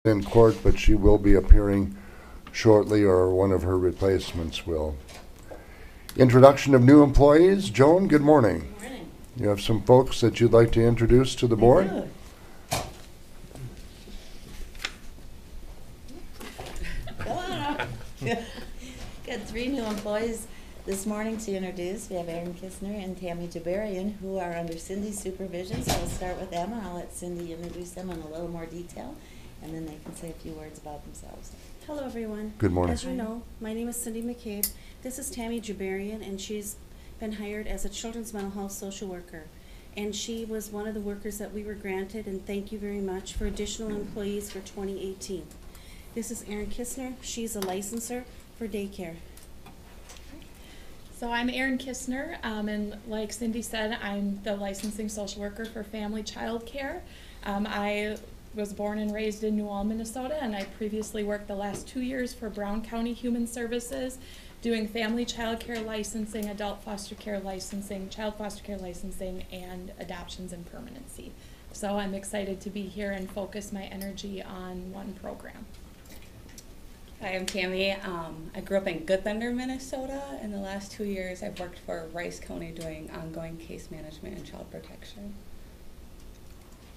in court, but she will be appearing shortly, or one of her replacements will. Introduction of new employees. Joan, good morning. Good morning. You have some folks that you'd like to introduce to the board? I do. Go on up. Got 3 new employees this morning to introduce. We have Aaron Kistner and Tammy Jabarian, who are under Cindy's supervision. So we'll start with them, and I'll let Cindy introduce them in a little more detail, and then they can say a few words about themselves. Hello, everyone. Good morning. As you know, my name is Cindy McCabe. This is Tammy Jabarian, and she's been hired as a children's mental health social worker. And she was one of the workers that we were granted, and thank you very much, for additional employees for 2018. This is Erin Kistner. She's a licenser for daycare. So I'm Erin Kistner, and like Cindy said, I'm the licensing social worker for family child care. I was born and raised in New Ulm, Minnesota, and I previously worked the last 2 years for Brown County Human Services, doing family child care licensing, adult foster care licensing, child foster care licensing, and adoptions and permanency. So I'm excited to be here and focus my energy on one program. Hi, I'm Tammy. I grew up in Good Thunder, Minnesota. In the last 2 years, I've worked for Rice County doing ongoing case management and child protection.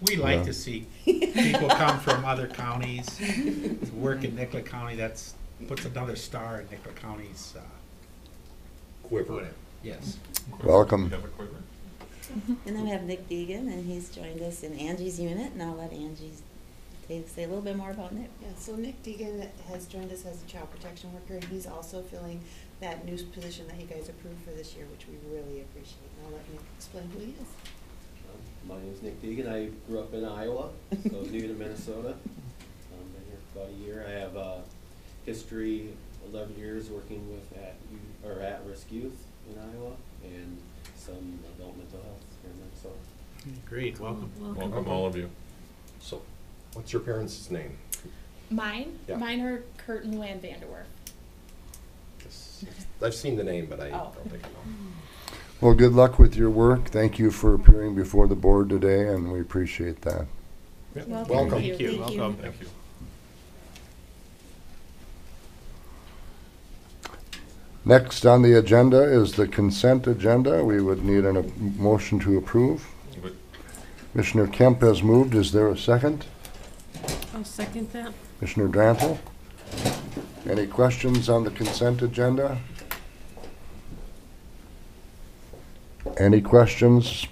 We like to see people come from other counties to work in Nicollet County. That's puts another star in Nicollet County's quiver. Yes. Welcome. And then we have Nick Deegan, and he's joined us in Angie's unit, and I'll let Angie say a little bit more about Nick. Yeah, so Nick Deegan has joined us as a child protection worker, and he's also filling that new position that you guys approved for this year, which we really appreciate. And I'll let Nick explain who he is. My name is Nick Deegan. I grew up in Iowa, so new to Minnesota. Been here for about a year. I have history, 11 years working with at-risk youth in Iowa, and some adult mental health here in Minnesota. Great. Welcome. Welcome all of you. So, what's your parents' name? Mine? Yeah. Mine are Kurt and Luann Vanderwerf. I've seen the name, but I Oh. don't think I know. Well, good luck with your work. Thank you for appearing before the board today, and we appreciate that. Yeah. Welcome. Welcome. Thank you. Thank you. Welcome. Thank you. Next on the agenda is the consent agenda. We would need a motion to approve. But Commissioner Kemp has moved. Is there a second? I'll second that. Commissioner Drantle? Any questions on the consent agenda? Any questions?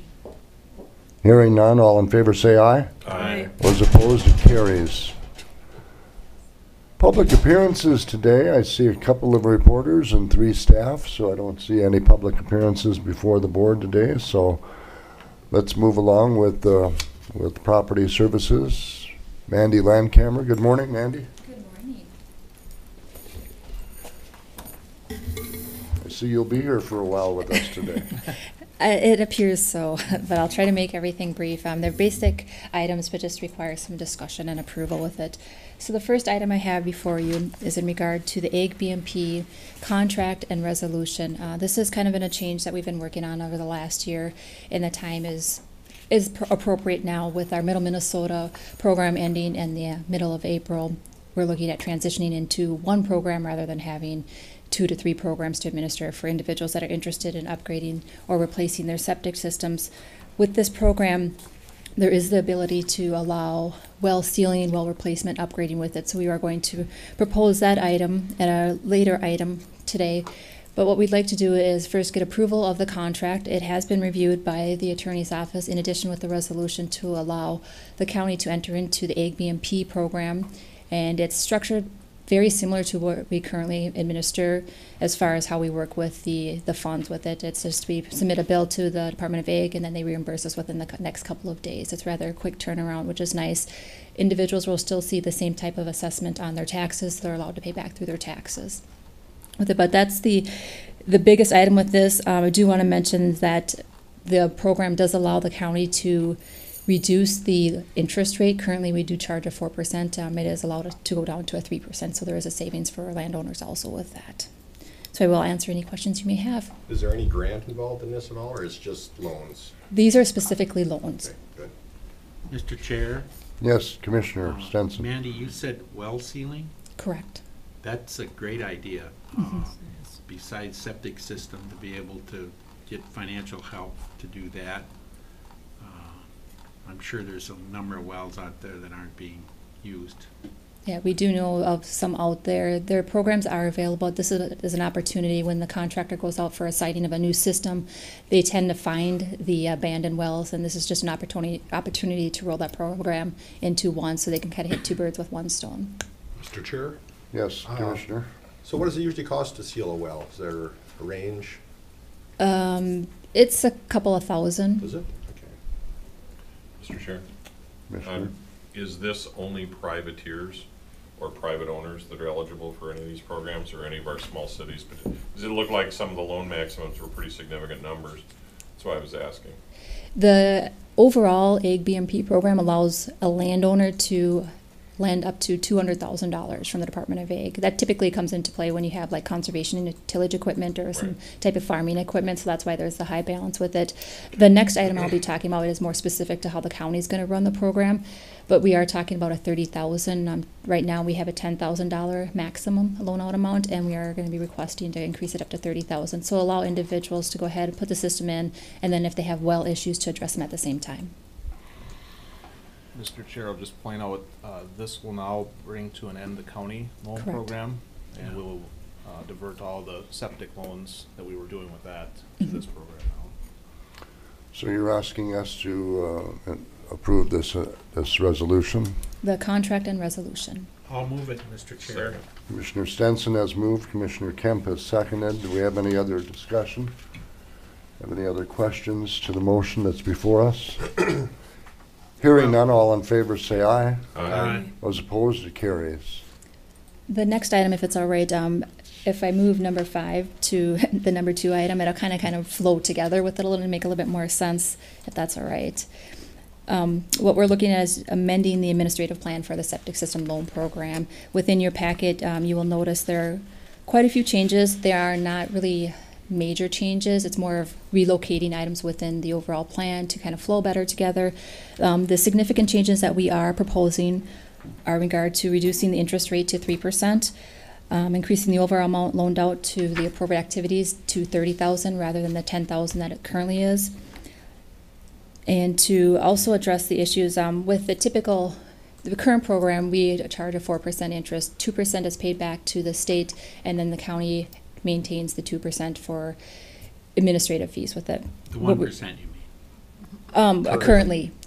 Hearing none, all in favor say aye. Aye. Those opposed, it carries. Public appearances today. I see a couple of reporters and 3 staff, so I don't see any public appearances before the board today. So let's move along with property services. Mandy Landcamer. Good morning, Mandy. Good morning. I see you'll be here for a while with us today. It appears so, but I'll try to make everything brief. They're basic items, but just require some discussion and approval with it. So the first item I have before you is in regard to the AG BMP contract and resolution. This is kind of been a change that we've been working on over the last year, and the time is appropriate now with our Middle Minnesota program ending in the middle of April. We're looking at transitioning into one program rather than having 2 to 3 programs to administer for individuals that are interested in upgrading or replacing their septic systems. With this program, there is the ability to allow well sealing, well replacement, upgrading with it. So we are going to propose that item at a later item today. But what we'd like to do is first get approval of the contract. It has been reviewed by the attorney's office in addition with the resolution to allow the county to enter into the AG BMP program. And it's structured very similar to what we currently administer as far as how we work with the funds with it. It's just we submit a bill to the Department of Ag, and then they reimburse us within the next couple of days. It's rather a quick turnaround, which is nice. Individuals will still see the same type of assessment on their taxes. They're allowed to pay back through their taxes with it. But that's the biggest item with this. I do want to mention that the program does allow the county to reduce the interest rate. Currently, we do charge a 4%. It is allowed to go down to a 3%, so there is a savings for landowners also with that. So I will answer any questions you may have. is there any grant involved in this at all, or is it just loans? These are specifically loans. Okay, good. Mr. Chair, Yes, Commissioner Stenson. Mandy, you said well sealing? Correct. That's a great idea. Mhm. Besides septic system, to be able to get financial help to do that. I'm sure there's a number of wells out there that aren't being used. Yeah, we do know of some out there. Their programs are available. This is an opportunity when the contractor goes out for a siting of a new system. They tend to find the abandoned wells, and this is just an opportunity to roll that program into one so they can kind of hit two birds with one stone. Mr. Chair? Yes, Commissioner. So what does it usually cost to seal a well? Is there a range? It's a couple of thousand. Is it? Okay. Mr. Chair, Commissioner. is this only privateers or private owners that are eligible for any of these programs, or any of our small cities? But does it look like some of the loan maximums were pretty significant numbers? That's why I was asking. The overall AG BMP program allows a landowner to lend up to $200,000 from the Department of Ag. That typically comes into play when you have like conservation and tillage equipment or some type of farming equipment, so that's why there's the high balance with it. The next item I'll be talking about is more specific to how the county's going to run the program, but we are talking about a $30,000. Right now we have a $10,000 maximum loan out amount, and we are going to be requesting to increase it up to $30,000. So allow individuals to go ahead and put the system in, and then if they have well issues, to address them at the same time. Mr. Chair, I'll just point out, this will now bring to an end the county loan Correct. program, and we'll divert all the septic loans that we were doing with that to this program now. So you're asking us to approve this resolution? The contract and resolution. I'll move it, Mr. Chair. Commissioner Stenson has moved. Commissioner Kemp has seconded. Do we have any other discussion? Have any other questions to the motion that's before us? Hearing none, all in favor say aye. Aye. Those opposed, it carries. The next item, if it's all right, if I move number 5 to the number 2 item, it'll kind of flow together with it a little and make a little bit more sense, if that's all right. What we're looking at is amending the administrative plan for the septic system loan program. Within your packet, you will notice there are quite a few changes. They are not really major changes. It's more of relocating items within the overall plan to kind of flow better together. The significant changes that we are proposing are in regard to reducing the interest rate to 3%, increasing the overall amount loaned out to the appropriate activities to $30,000 rather than the $10,000 that it currently is, and to also address the issues with the current program. We charge a 4% interest. 2% is paid back to the state, and then the county maintains the 2% for administrative fees with it. The 1% you mean?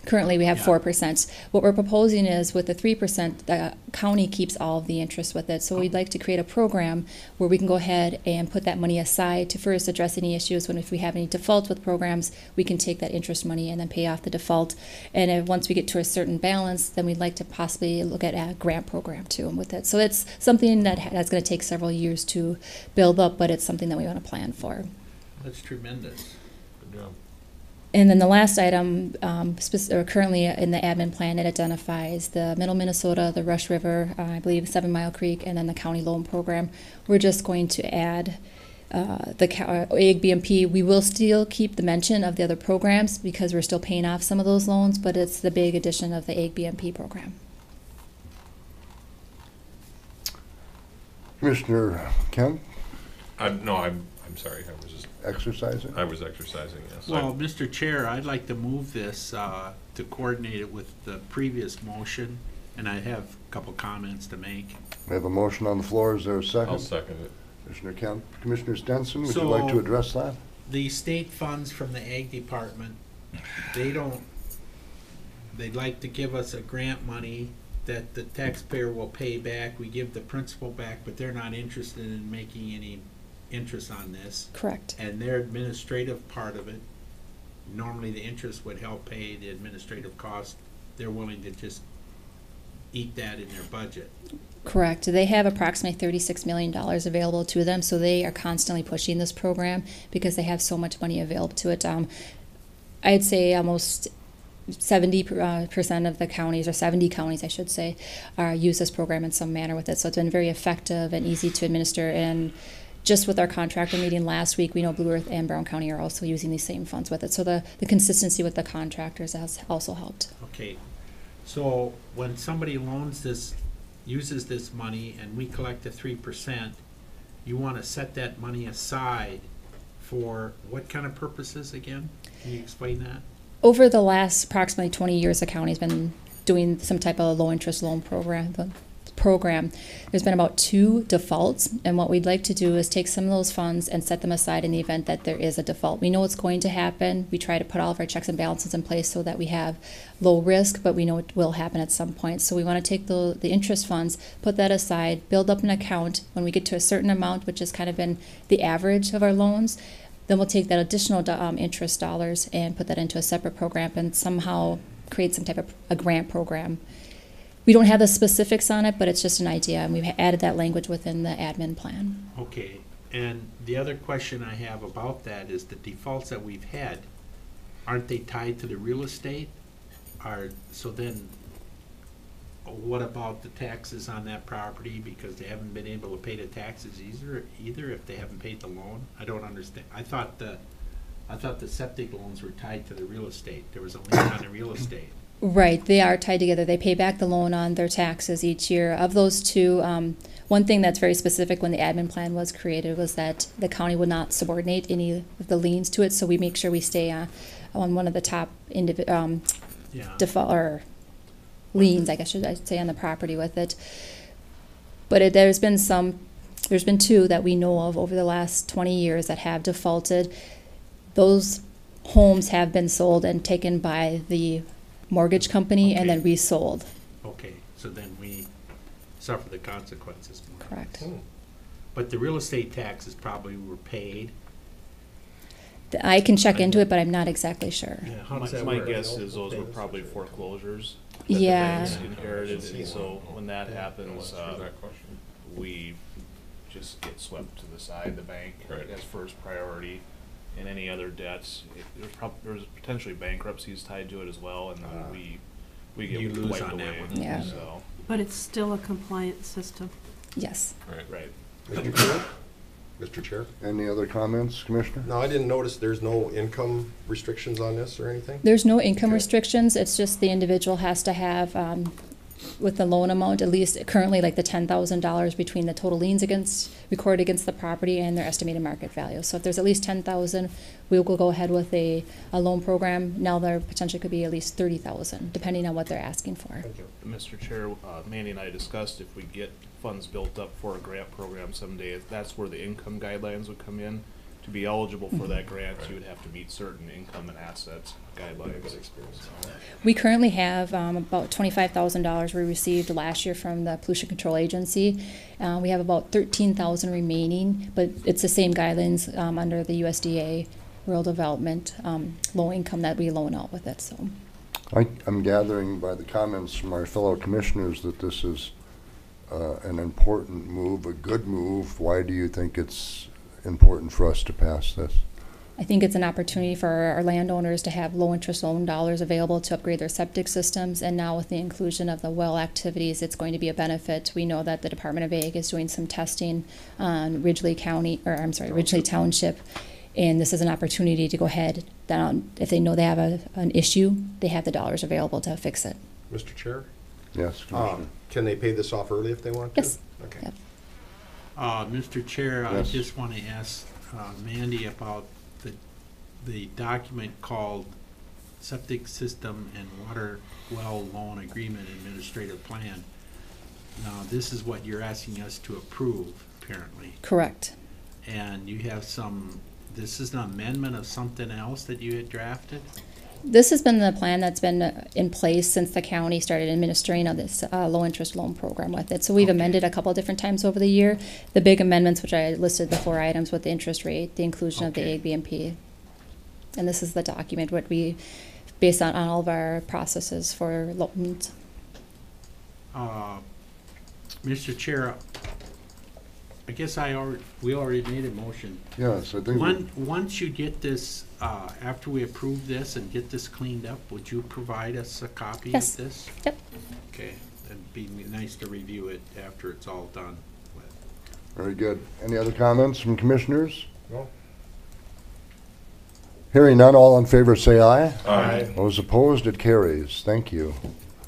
Currently we have 4%. What we're proposing is with the 3%, the county keeps all of the interest with it. So we'd like to create a program where we can go ahead and put that money aside to first address any issues. When if we have any defaults with programs, we can take that interest money and then pay off the default. And if, once we get to a certain balance, then we'd like to possibly look at a grant program too with it. So it's something that's going to take several years to build up, but it's something that we want to plan for. That's tremendous. Good job. And then the last item, currently in the admin plan, it identifies the Middle Minnesota, the Rush River, I believe 7 Mile Creek, and then the county loan program. We're just going to add the AG BMP. We will still keep the mention of the other programs because we're still paying off some of those loans, but it's the big addition of the AG BMP program. Commissioner Kemp, I'm sorry, I was just exercising? I was exercising, yes. Well, Mr. Chair, I'd like to move this to coordinate it with the previous motion, and I have a couple comments to make. We have a motion on the floor. Is there a second? I'll second it. Commissioner Kemp. Commissioner Stenson, would you So- like to address that? The state funds from the Ag Department, they'd like to give us a grant money that the taxpayer will pay back. We give the principal back, but they're not interested in making any interest on this. Correct. And their administrative part of it, normally the interest would help pay the administrative cost. They're willing to just eat that in their budget. Correct. They have approximately $36 million available to them, so they are constantly pushing this program because they have so much money available to it. I'd say almost 70% of the counties, or 70 counties I should say, use this program in some manner with it. So it's been very effective and easy to administer. And just with our contractor meeting last week, we know Blue Earth and Brown County are also using these same funds with it. So the consistency with the contractors has also helped. Okay. So when somebody loans this, uses this money, and we collect the 3%, you want to set that money aside for what kind of purposes again? Can you explain that? Over the last approximately 20 years, the county's been doing some type of low-interest loan program. There's been about 2 defaults, and what we'd like to do is take some of those funds and set them aside in the event that there is a default. We know it's going to happen. We try to put all of our checks and balances in place so that we have low risk, but we know it will happen at some point. So we want to take the interest funds, put that aside, build up an account. When we get to a certain amount, which has kind of been the average of our loans, then we'll take that additional interest dollars and put that into a separate program and somehow create some type of a grant program. We don't have the specifics on it, but it's just an idea, and we've added that language within the admin plan. Okay, and the other question I have about that is the defaults that we've had, aren't they tied to the real estate? So then, what about the taxes on that property, because they haven't been able to pay the taxes either if they haven't paid the loan? I don't understand. I thought the septic loans were tied to the real estate. There was a lien on the real estate. Right, they are tied together. They pay back the loan on their taxes each year. Of those 2, one thing that's very specific when the admin plan was created was that the county would not subordinate any of the liens to it, so we make sure we stay on one of the top default or liens, I guess should I say, on the property with it. But there's been 2 that we know of over the last 20 years that have defaulted. Those homes have been sold and taken by the mortgage company and then resold. Okay, so then we suffer the consequences. Correct. But the real estate taxes probably were paid. I can check into it, but I'm not exactly sure. Yeah, how does My that my work? guess is those were probably foreclosures that Yeah. the banks inherited, and so when that happens, That question. we just get swept to the side. The bank Right. as first priority, and any other debts. There's potentially bankruptcies tied to it as well, and then we You get lose wiped on that away. one. Yeah. So, But it's still a compliant system. Yes. right. Mr. Chair? Mr. Chair? Any other comments, Commissioner? No, I didn't notice there's no income restrictions on this or anything? There's no income Okay. restrictions. It's just the individual has to have, with the loan amount, at least currently like the $10,000 between the total liens recorded against the property and their estimated market value. So if there's at least $10,000, we will go ahead with a loan program. Now there potentially could be at least $30,000, depending on what they're asking for. Thank you. Mr. Chair, Mandy and I discussed if we get funds built up for a grant program someday, that's where the income guidelines would come in. To be eligible for that grant, you would have to meet certain income and assets guidelines. So, We currently have about $25,000 we received last year from the Pollution Control Agency. We have about $13,000 remaining, but it's the same guidelines under the USDA Rural Development low income that we loan out with it. So I'm gathering by the comments from our fellow commissioners that this is an important move, a good move. Why do you think it's important for us to pass this? I think it's an opportunity for our landowners to have low interest loan dollars available to upgrade their septic systems, and now with the inclusion of the well activities, it's going to be a benefit. We know that the Department of Ag is doing some testing on Ridgely Township, and this is an opportunity to go ahead, if they know they have an issue, they have the dollars available to fix it. Mr. Chair? Yes, Commissioner. Can they pay this off early if they want to? Yes. Okay. Yep. Mr. Chair, I Yes. just want to ask Mandy about the document called Septic System and Water Well Loan Agreement Administrative Plan. Now, this is what you're asking us to approve, apparently. Correct. And you have this is an amendment of something else that you had drafted? This has been the plan that's been in place since the county started administering of this low-interest loan program with it. So we've amended a couple of different times over the year. The big amendments, which I listed the 4 items with the interest rate, the inclusion of the Okay. ABMP. And this is the document what we based on all of our processes for loans. Mr. Chair, I guess we already made a motion. Yes, I think. Once you get this, after we approve this and get this cleaned up, would you provide us a copy of Yes. this? Yep. Okay, it'd be nice to review it after it's all done with. Very good. Any other comments from commissioners? No? Hearing none, all in favor say aye. Aye. Those opposed, it carries. Thank you.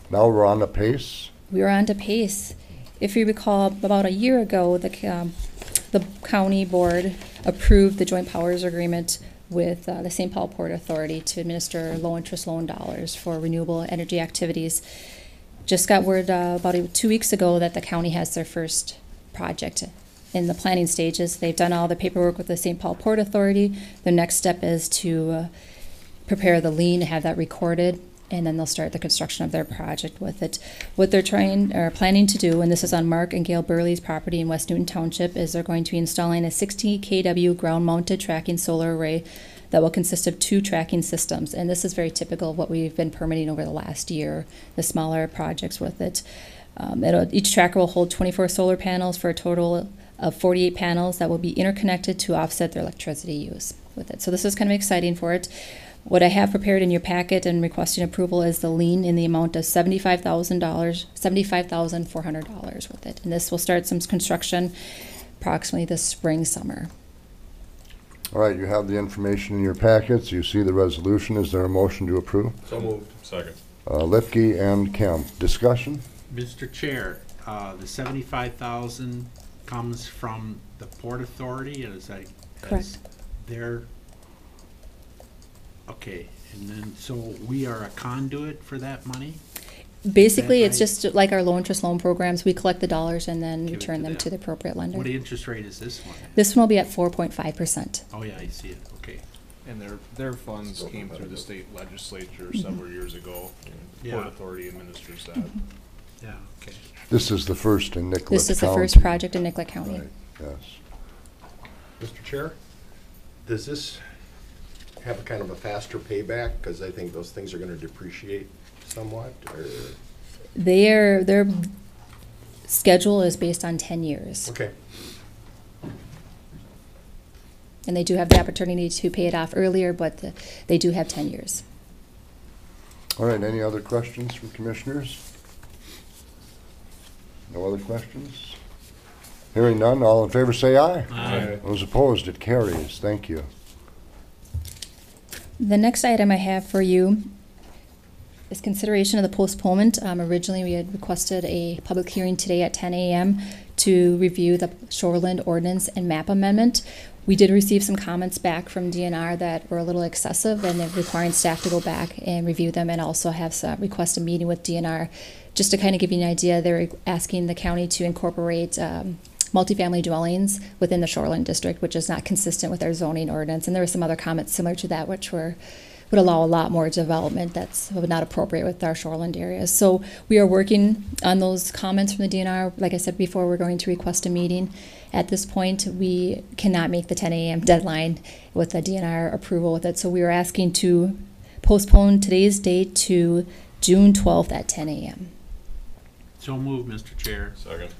Now we're on the pace. We are on to PACE. If you recall, about a year ago, the county board approved the joint powers agreement with the St. Paul Port Authority to administer low-interest loan dollars for renewable energy activities. Just got word about 2 weeks ago that the county has their first project in the planning stages. They've done all the paperwork with the St. Paul Port Authority. The next step is to prepare the lien, have that recorded, and then they'll start the construction of their project with it. What they're planning to do, and this is on Mark and Gail Burley's property in West Newton Township, is they're going to be installing a 60 kW ground-mounted tracking solar array that will consist of 2 tracking systems. And this is very typical of what we've been permitting over the last year, the smaller projects with it. Each tracker will hold 24 solar panels for a total of 48 panels that will be interconnected to offset their electricity use with it. So this is kind of exciting for it. What I have prepared in your packet and requesting approval is the lien in the amount of $75,400 with it. And this will start some construction approximately this spring, summer. All right, you have the information in your packets. You see the resolution. Is there a motion to approve? So moved. Second. Lipke and Kemp. Discussion? Mr. Chair, the 75,000 comes from the Port Authority, and is that? Correct. Their, okay, and then, so we are a conduit for that money? Basically, Is it's that just like our low-interest loan programs. We collect the dollars and then Give it return to them them. to the appropriate lender. What interest rate is this one? This one will be at 4.5%. Oh, yeah, I see it, okay. And their funds came through the state legislature several years ago. The Port Yeah. Authority administers that. Yeah, okay. This is the first in Nicollet County. This is the first project in Nicollet County. Right, yes. Mr. Chair, does this have a kind of a faster payback? Because I think those things are going to depreciate somewhat, or? Their schedule is based on 10 years. Okay. And they do have the opportunity to pay it off earlier, but they do have 10 years. All right, any other questions from commissioners? No other questions? Hearing none, all in favor say aye. Aye. Those opposed, it carries. Thank you. The next item I have for you is consideration of the postponement. Originally, we had requested a public hearing today at 10 a.m. to review the shoreland ordinance and map amendment. We did receive some comments back from DNR that were a little excessive, and they're requiring staff to go back and review them, and also have request a meeting with DNR. Just to kind of give you an idea, they're asking the county to incorporate multifamily dwellings within the shoreland district, which is not consistent with our zoning ordinance. And there were some other comments similar to that, which would allow a lot more development that's not appropriate with our shoreland areas. So we are working on those comments from the DNR. Like I said before, we're going to request a meeting. At this point, we cannot make the 10 a.m. deadline with the DNR approval with it. So we are asking to postpone today's date to June 12th at 10 a.m. So moved, Mr. Chair. Second.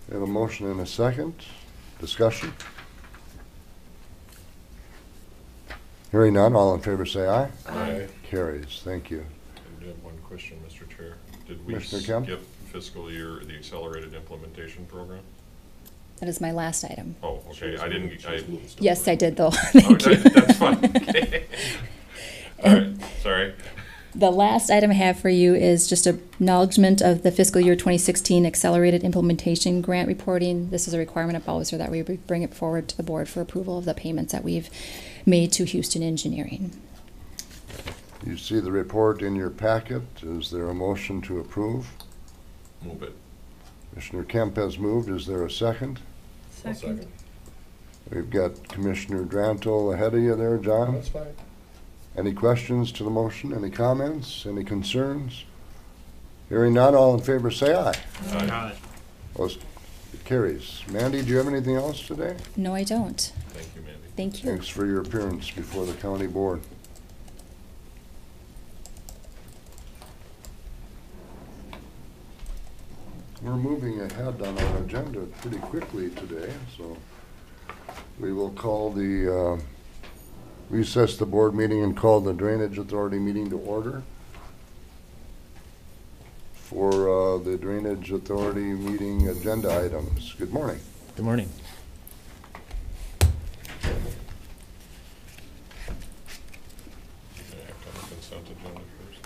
We have a motion and a second. Discussion? Hearing none, all in favor say aye. Aye. Carries. Thank you. I do have one question, Mr. Chair. Did we Commissioner Kemp? skip fiscal year, the accelerated implementation program? That is my last item. Oh, okay, I didn't, Yes, I did, though. Thank you. That's fine. Okay. All right, sorry. The last item I have for you is just acknowledgement of the fiscal year 2016 Accelerated Implementation Grant reporting. This is a requirement of Bowser that we bring it forward to the board for approval of the payments that we've made to Houston Engineering. You see the report in your packet. Is there a motion to approve? Move it. Commissioner Kemp has moved. Is there a second? Second. We've got Commissioner Drantle ahead of you there, John. That's fine. Any questions to the motion? Any comments? Any concerns? Hearing none, all in favor say aye. Aye. It carries. Mandy, do you have anything else today? No, I don't. Thank you, Mandy. Thank you. Thanks for your appearance before the county board. We're moving ahead on our agenda pretty quickly today, so we will call the recess the board meeting and call the Drainage Authority meeting to order. For the Drainage Authority meeting agenda items. Good morning. Good morning. Okay, act on the consent agenda first.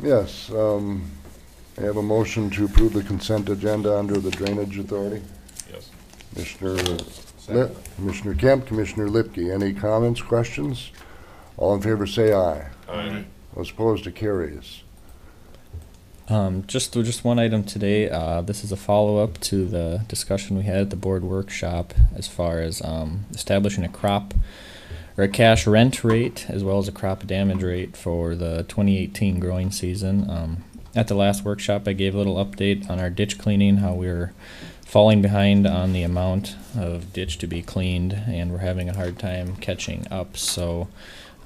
Yes, I have a motion to approve the consent agenda under the Drainage Authority. Yes. Commissioner Kemp, Commissioner Lipke, any comments, questions? All in favor say aye. Aye. Those opposed, it carries. Just one item today. This is a follow-up to the discussion we had at the board workshop as far as establishing a crop or a cash rent rate as well as a crop damage rate for the 2018 growing season. At the last workshop, I gave a little update on our ditch cleaning, how we were falling behind on the amount of ditch to be cleaned, and we're having a hard time catching up. So,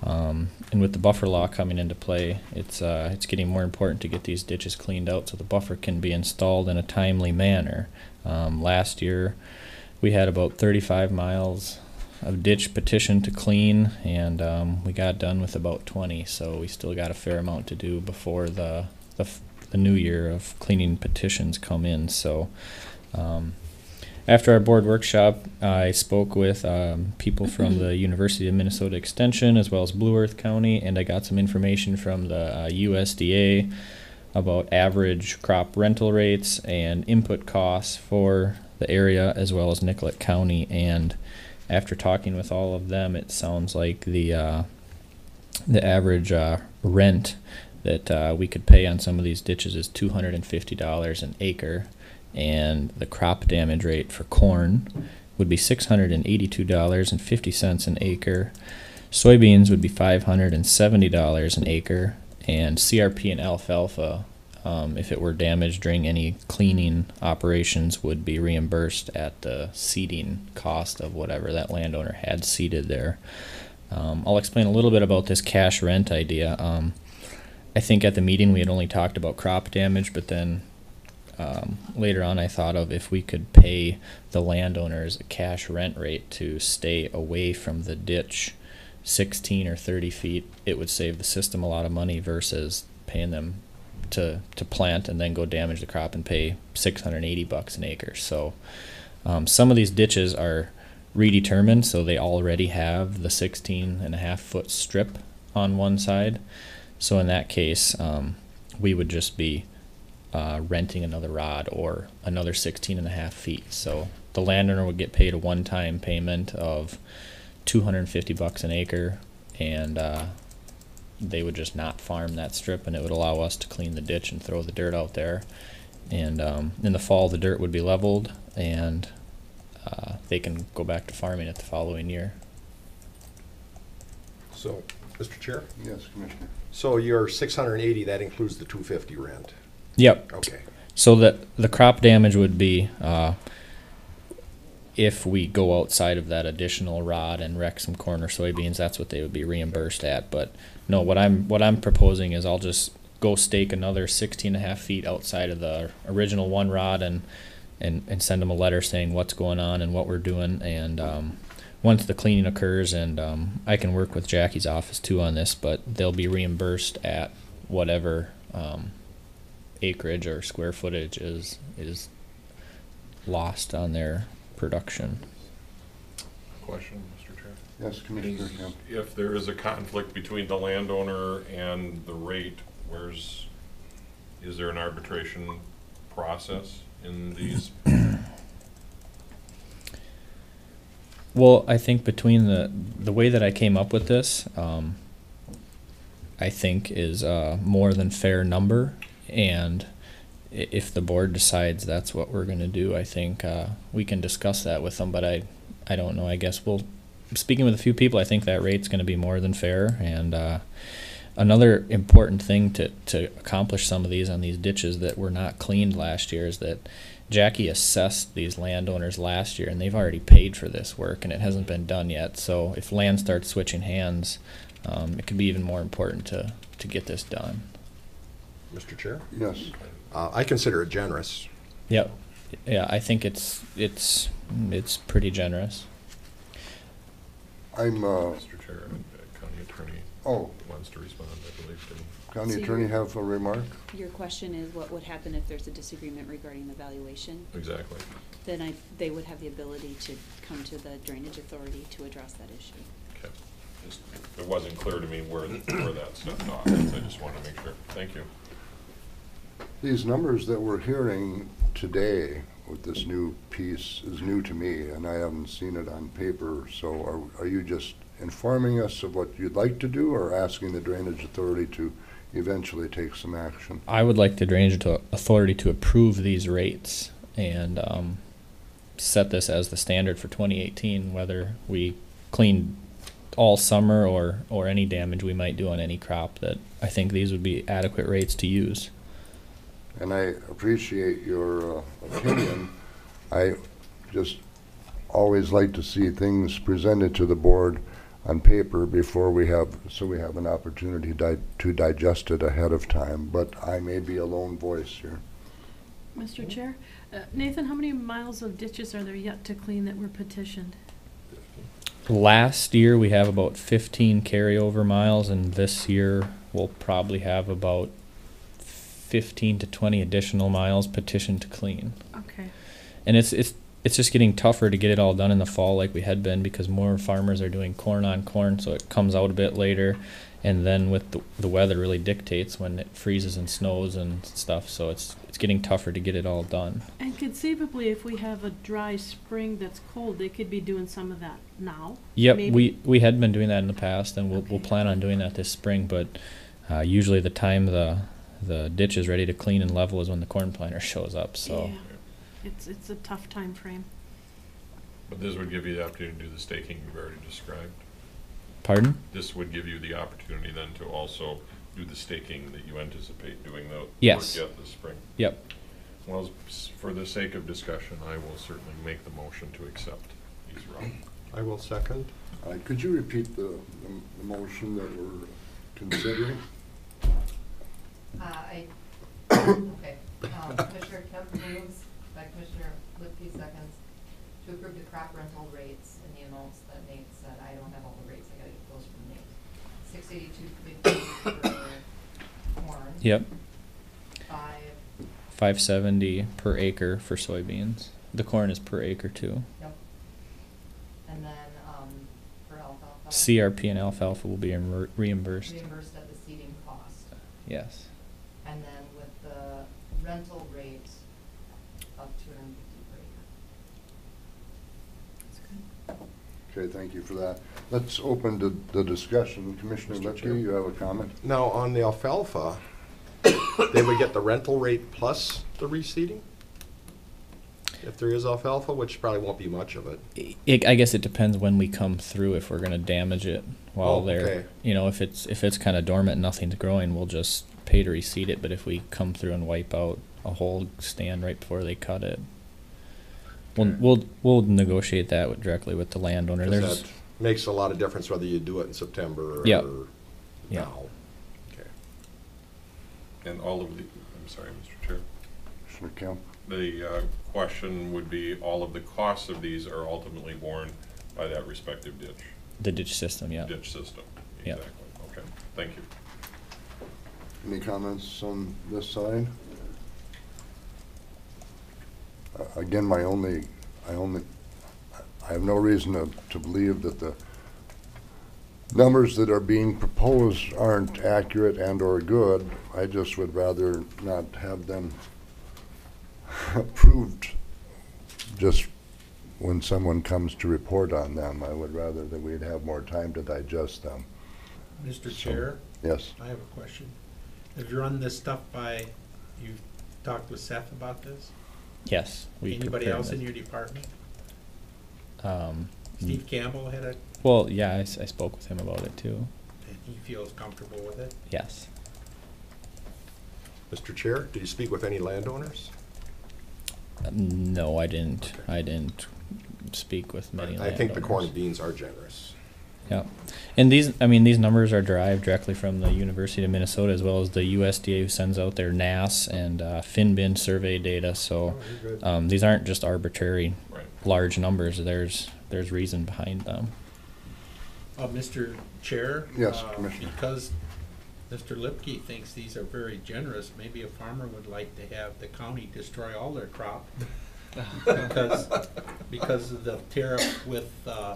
and with the buffer law coming into play, it's getting more important to get these ditches cleaned out so the buffer can be installed in a timely manner. Last year, we had about 35 miles of ditch petition to clean, and we got done with about 20. So we still got a fair amount to do before the new year of cleaning petitions come in. So after our board workshop, I spoke with people from the University of Minnesota Extension as well as Blue Earth County, and I got some information from the USDA about average crop rental rates and input costs for the area as well as Nicollet County. And after talking with all of them, it sounds like the average rent that we could pay on some of these ditches is $250 an acre, and the crop damage rate for corn would be $682.50 an acre. Soybeans would be $570 an acre, and CRP and alfalfa, if it were damaged during any cleaning operations, would be reimbursed at the seeding cost of whatever that landowner had seeded there. I'll explain a little bit about this cash rent idea. I think at the meeting we had only talked about crop damage, but then later on I thought of if we could pay the landowners a cash rent rate to stay away from the ditch 16 or 30 feet, it would save the system a lot of money versus paying them to plant and then go damage the crop and pay $680 an acre. So some of these ditches are redetermined, so they already have the 16.5 foot strip on one side. So in that case, we would just be renting another rod or another 16.5 feet. So the landowner would get paid a one-time payment of $250 an acre, and they would just not farm that strip, and it would allow us to clean the ditch and throw the dirt out there. And in the fall, the dirt would be leveled, and they can go back to farming it the following year. So, Mr. Chair? Yes, Commissioner. So your 680, that includes the 250 rent? Yep. Okay. So the crop damage would be if we go outside of that additional rod and wreck some corn or soybeans, that's what they would be reimbursed at. But no, what I'm proposing is I'll just go stake another 16.5 feet outside of the original one rod and send them a letter saying what's going on and what we're doing. And once the cleaning occurs, and I can work with Jackie's office too on this, but they'll be reimbursed at whatever acreage or square footage is lost on their production. Question, Mr. Chair? Yes, Commissioner Kemp. If there is a conflict between the landowner and the rate, is there an arbitration process in these? Well, I think between the way that I came up with this, I think is a more than fair number, and if the board decides that's what we're going to do, I think we can discuss that with them. But I don't know. I guess speaking with a few people, I think that rate's going to be more than fair. And another important thing to accomplish some of these on these ditches that were not cleaned last year is that Jackie assessed these landowners last year, and they've already paid for this work, and it hasn't been done yet. So if land starts switching hands, it could be even more important to get this done. Mr. Chair? Yes. I consider it generous. Yep. Yeah, I think it's pretty generous. I'm Mr. Chair, County Attorney wants to respond, I believe, to County So Attorney have a remark? Your question is what would happen if there's a disagreement regarding the valuation? exactly. Then they would have the ability to come to the Drainage Authority to address that issue. Okay. It wasn't clear to me where that stepped off. I just wanted to make sure. Thank you. These numbers that we're hearing today with this new piece is new to me, and I haven't seen it on paper. So are you just informing us of what you'd like to do, or asking the Drainage Authority to eventually take some action? I would like the Drainage Authority to approve these rates and set this as the standard for 2018, whether we clean all summer or any damage we might do on any crop. That I think these would be adequate rates to use. And I appreciate your opinion. I just always like to see things presented to the board on paper before we have an opportunity to digest it ahead of time. But I may be a lone voice here. Mr. Chair, Nathan, how many miles of ditches are there yet to clean that were petitioned? Last year we have about 15 carryover miles, and this year we'll probably have about 15 to 20 additional miles petitioned to clean. Okay. And it's just getting tougher to get it all done in the fall like we had been, because more farmers are doing corn on corn, so it comes out a bit later. And then with the weather really dictates when it freezes and snows and stuff, so it's getting tougher to get it all done. And conceivably, if we have a dry spring that's cold, they could be doing some of that now. Yep, maybe? we had been doing that in the past, and we'll plan on doing that this spring. But usually the time the ditch is ready to clean and level is when the corn planter shows up. So yeah, it's a tough time frame. But this would give you the opportunity to do the staking you've already described. Pardon? This would give you the opportunity then to also do the staking that you anticipate doing the Yes. work yet this spring. Yep. Well, for the sake of discussion, I will certainly make the motion to accept these routes. I will second. Could you repeat the motion that we're considering? Okay. Commissioner Kemp moves by Commissioner Lipke seconds to approve the crop rental rates in the amounts that Nate said. I don't have all the rates. I gotta get those from Nate. $682.50 for corn. Yep. $570 $570 per acre for soybeans. The corn is per acre too. Yep. And then for alfalfa. CRP and alfalfa will be reimbursed. Reimbursed at the seeding cost. Yes. And then with the rental rate of $250 per acre. Okay, thank you for that. Let's open the discussion. Commissioner Mr. Lipke, Chair. you have a comment? Now, on the alfalfa, they would get the rental rate plus the reseeding? If there is alfalfa, which probably won't be much of it. I guess it depends when we come through, if we're going to damage it while they're, okay. if it's kind of dormant and nothing's growing, we'll just pay to reseed it. But if we come through and wipe out a whole stand right before they cut it, we'll negotiate that directly with the landowner. 'Cause that makes a lot of difference whether you do it in September or Yep. now. Okay. And all of the, I'm sorry, Mr. Chair. Commissioner Kemp? The question would be, all of the costs of these are ultimately borne by that respective ditch. The ditch system, yeah. Ditch system, Yep. exactly. Okay, thank you. Any comments on this side? Again, I have no reason to believe that the numbers that are being proposed aren't accurate and or good. I just would rather not have them approved just when someone comes to report on them. I would rather that we'd have more time to digest them. Mr. Chair? Yes. I have a question. Have you run this stuff by, you've talked with Seth about this? Yes. Anybody prepared else in this. your department? Steve Campbell had a, Well, yeah, I spoke with him about it too. and he feels comfortable with it? Yes. Mr. Chair, did you speak with any landowners? No, I didn't. I didn't speak with many I think the corn landowners. and beans are generous. Yeah, and these numbers are derived directly from the University of Minnesota, as well as the USDA, who sends out their NAS and FinBin survey data. So these aren't just arbitrary large numbers. There's reason behind them. Mr. Chair? Yes, Commissioner. Because Mr. Lipke thinks these are very generous, maybe a farmer would like to have the county destroy all their crop. because of the tariff with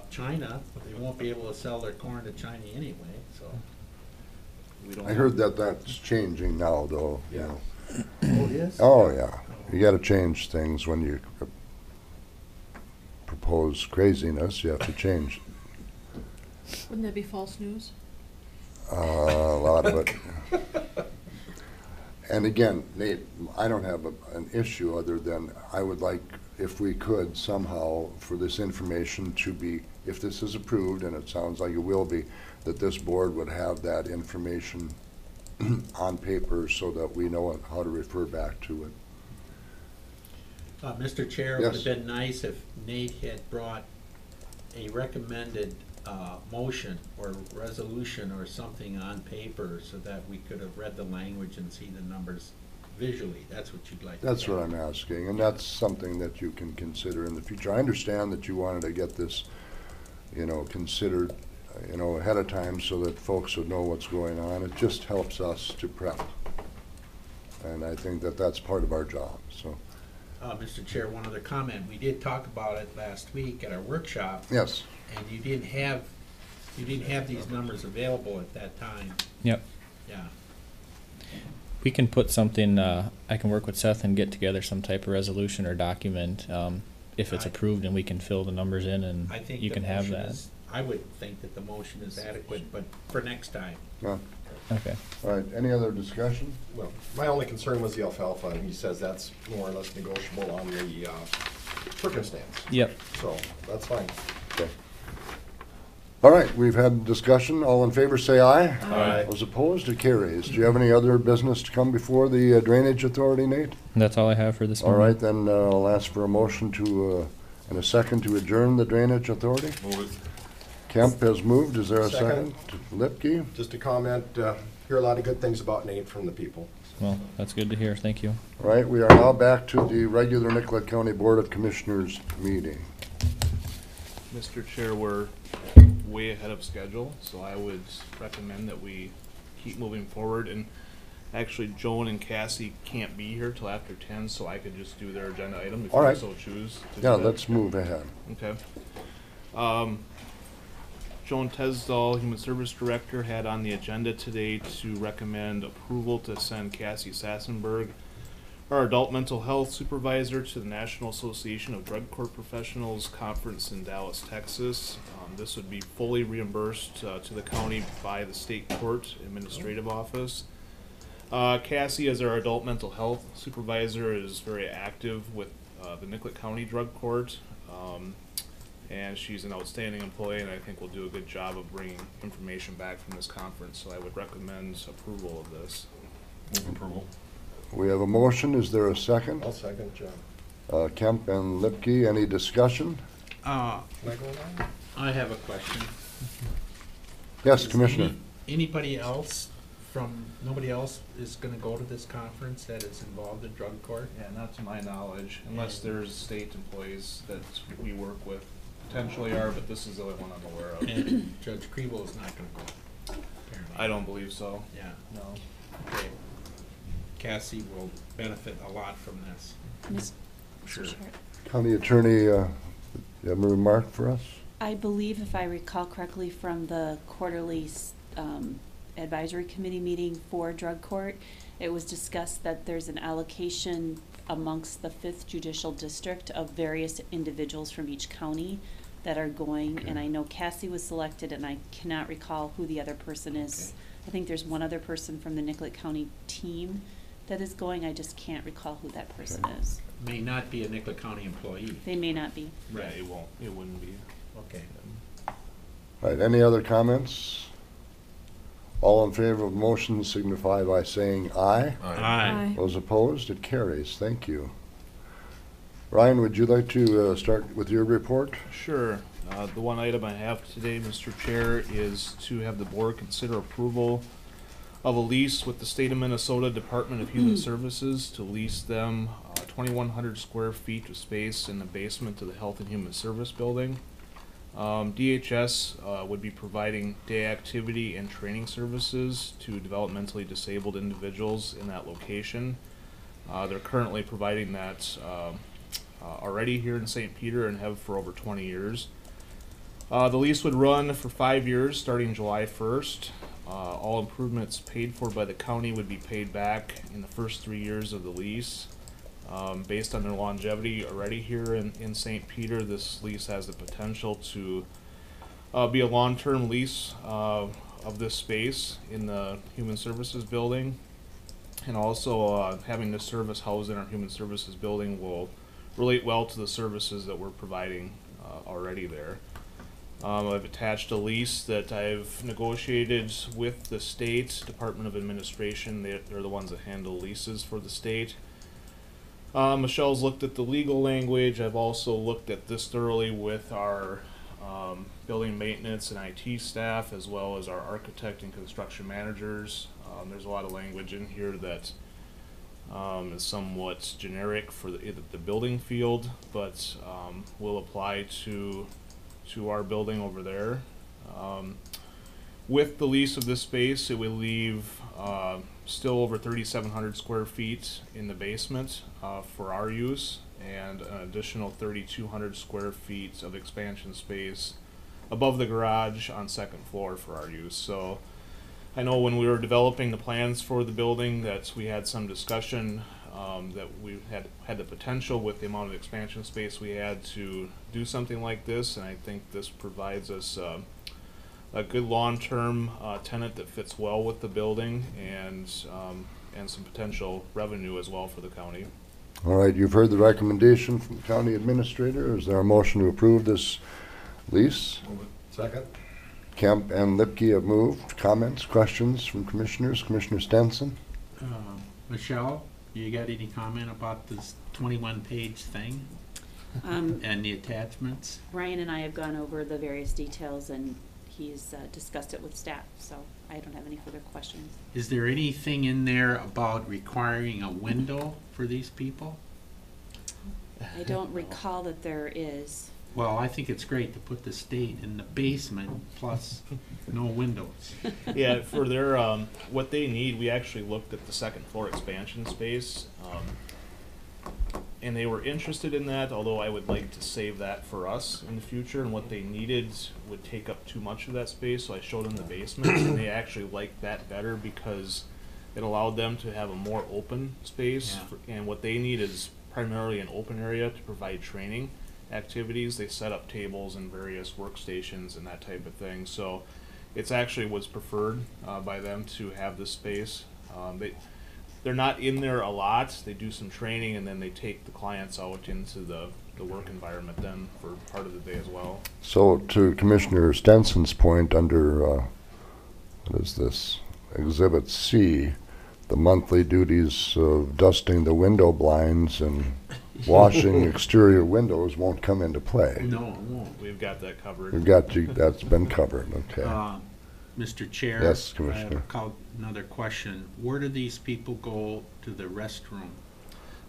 China, they won't be able to sell their corn to China anyway, so. I heard that that's changing now, though. You Yeah. know. Oh, it is? Oh, yeah. You gotta change things when you propose craziness, you have to change Wouldn't that be false news? a lot of it. And again, Nate, I don't have an issue other than I would like, if we could somehow, for this information to be, if this is approved, and it sounds like it will be, that this board would have that information on paper so that we know how to refer back to it. Mr. Chair, it would Yes. have been nice if Nate had brought a recommended motion or resolution or something on paper so that we could have read the language and see the numbers visually. That's what you'd like. That's what I'm asking, and that's something that you can consider in the future. I understand that you wanted to get this, considered, ahead of time so that folks would know what's going on. It just helps us to prep. And I think that that's part of our job, so. Mr. Chair, one other comment. We did talk about it last week at our workshop. Yes. And you didn't have these numbers available at that time. Yep. Yeah. We can put something, I can work with Seth and get together some type of resolution or document, if it's approved, and we can fill the numbers in and I think you the can have motion that. I would think that the motion is adequate, but for next time. Yeah. Okay. All right, any other discussion? Well, my only concern was the alfalfa, and he says that's more or less negotiable on the circumstance. Yep. So, that's fine. Okay. All right, we've had discussion. All in favor, say aye. Aye. Those opposed, it carries. Do you have any other business to come before the Drainage Authority, Nate? That's all I have for this All morning. right, then I'll ask for a motion to, and a second to adjourn the Drainage Authority. Move it. Kemp has moved. Is there a second? Second. Lipke? Just a comment, hear a lot of good things about Nate from the people. Well, that's good to hear. Thank you. All right, we are now back to the regular Nicollet County Board of Commissioners meeting. Mr. Chair, we're way ahead of schedule, so I would recommend that we keep moving forward. And actually, Joan and Cassie can't be here till after 10, so I could just do their agenda item if All you right. so choose. to Yeah, do that. let's move ahead. Okay. Joan Tesdall, Human Service Director, had on the agenda today to recommend approval to send Cassie Sassenberg, our Adult Mental Health Supervisor, to the National Association of Drug Court Professionals Conference in Dallas, Texas. This would be fully reimbursed to the county by the State Court Administrative Office. Cassie, as our Adult Mental Health Supervisor, is very active with the Nicollet County Drug Court. And she's an outstanding employee, and I think will do a good job of bringing information back from this conference. So I would recommend approval of this. Move approval. We have a motion. Is there a second? I'll second, John. Kemp and Lipke, any discussion? Can I go now? I have a question. Yes, Is Commissioner. Anybody else nobody else is gonna go to this conference that is involved in drug court? Yeah, not to my knowledge, unless there's state employees that we work with potentially are, but this is the only one I'm aware of. And Judge Kriebel is not gonna go, apparently. I don't believe so. Yeah, No. okay. Cassie will benefit a lot from this. Sure. County Attorney, you have a remark for us? I believe, if I recall correctly from the quarterly advisory committee meeting for drug court, it was discussed that there's an allocation amongst the 5th Judicial District of various individuals from each county that are going, and I know Cassie was selected, and I cannot recall who the other person is. I think there's one other person from the Nicollet County team that is going. I just can't recall who that person is. May not be a Nicollet County employee. They may not be. Yeah, it won't. It wouldn't be. Okay. All right, any other comments? All in favor of the motion signify by saying aye. Aye. Those opposed, it carries. Thank you. Ryan, would you like to start with your report? Sure. The one item I have today, Mr. Chair, is to have the board consider approval of a lease with the State of Minnesota Department of Human Services to lease them 2,100 square feet of space in the basement of the Health and Human Service Building. DHS would be providing day activity and training services to developmentally disabled individuals in that location. They're currently providing that already here in St. Peter and have for over 20 years. The lease would run for 5 years starting July 1st. All improvements paid for by the county would be paid back in the first 3 years of the lease. Based on their longevity already here in St. Peter, this lease has the potential to be a long-term lease of this space in the Human Services building. And also having this service housed in our Human Services building will relate well to the services that we're providing already there. I've attached a lease that I've negotiated with the state Department of Administration. They're the ones that handle leases for the state. Michelle's looked at the legal language. I've also looked at this thoroughly with our building maintenance and IT staff, as well as our architect and construction managers. There's a lot of language in here that is somewhat generic for the building field, but will apply to our building over there. With the lease of this space, it will leave still over 3,700 square feet in the basement for our use, and an additional 3,200 square feet of expansion space above the garage on second floor for our use. So I know when we were developing the plans for the building that we had some discussion that we had the potential with the amount of expansion space we had to do something like this, and I think this provides us a good long-term tenant that fits well with the building, and some potential revenue as well for the county. All right, you've heard the recommendation from the county administrator. Is there a motion to approve this lease? Move it. Second. Kemp and Lipke have moved. Comments, questions from commissioners? Commissioner Stenson? Michelle, you got any comment about this 21-page thing and the attachments? Ryan and I have gone over the various details, and he's discussed it with staff, so I don't have any further questions. Is there anything in there about requiring a window for these people? I don't recall that there is. Well, I think it's great to put the state in the basement plus no windows. Yeah, for their what they need, we actually looked at the second floor expansion space, and they were interested in that, although I would like to save that for us in the future, and what they needed would take up too much of that space, so I showed them the basement, and they actually liked that better because it allowed them to have a more open space, and what they need is primarily an open area to provide training activities. They set up tables and various workstations and that type of thing, so it's actually was preferred by them to have this space. They're not in there a lot. They do some training, and then they take the clients out into the work environment then for part of the day as well. So to Commissioner Stenson's point, under what is this, Exhibit C, the monthly duties of dusting the window blinds and washing exterior windows won't come into play. No, it won't. We've got that covered. We've got that's been covered. Okay. Mr. Chair. Yes, Commissioner. I have another question. Where do these people go to the restroom?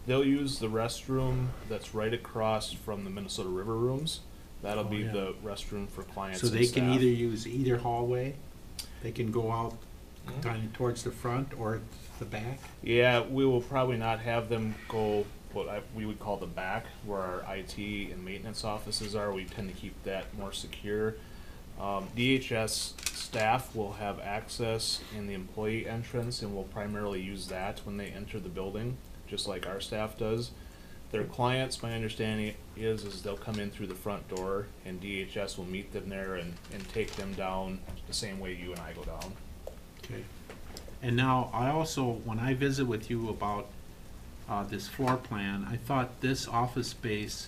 They'll use the restroom that's right across from the Minnesota River rooms. That'll be the restroom for clients. So and they can staff. either use either hallway? They can go out kind of towards the front or the back? Yeah, we will probably not have them go what we would call the back, where our IT and maintenance offices are. We tend to keep that more secure. DHS staff will have access in the employee entrance, and will primarily use that when they enter the building, just like our staff does. Their clients, my understanding is they'll come in through the front door, and DHS will meet them there and take them down the same way you and I go down. Okay. And now, I also, when I visit with you about this floor plan, I thought this office space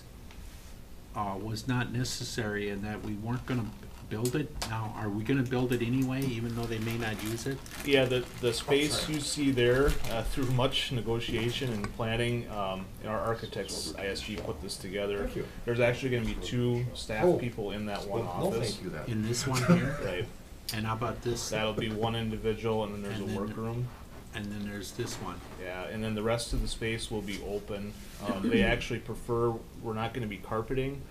was not necessary and that we weren't going to build it. Now, are we going to build it anyway, even though they may not use it? Yeah, the space you see there, through much negotiation and planning, our architects, ISG, put this together. There's actually going to be 2 staff people in that one office. In this one here? Right. And how about this? That'll be one individual, and then there's a workroom. And then there's this one. Yeah, and then the rest of the space will be open. They actually prefer, we're not going to be carpeting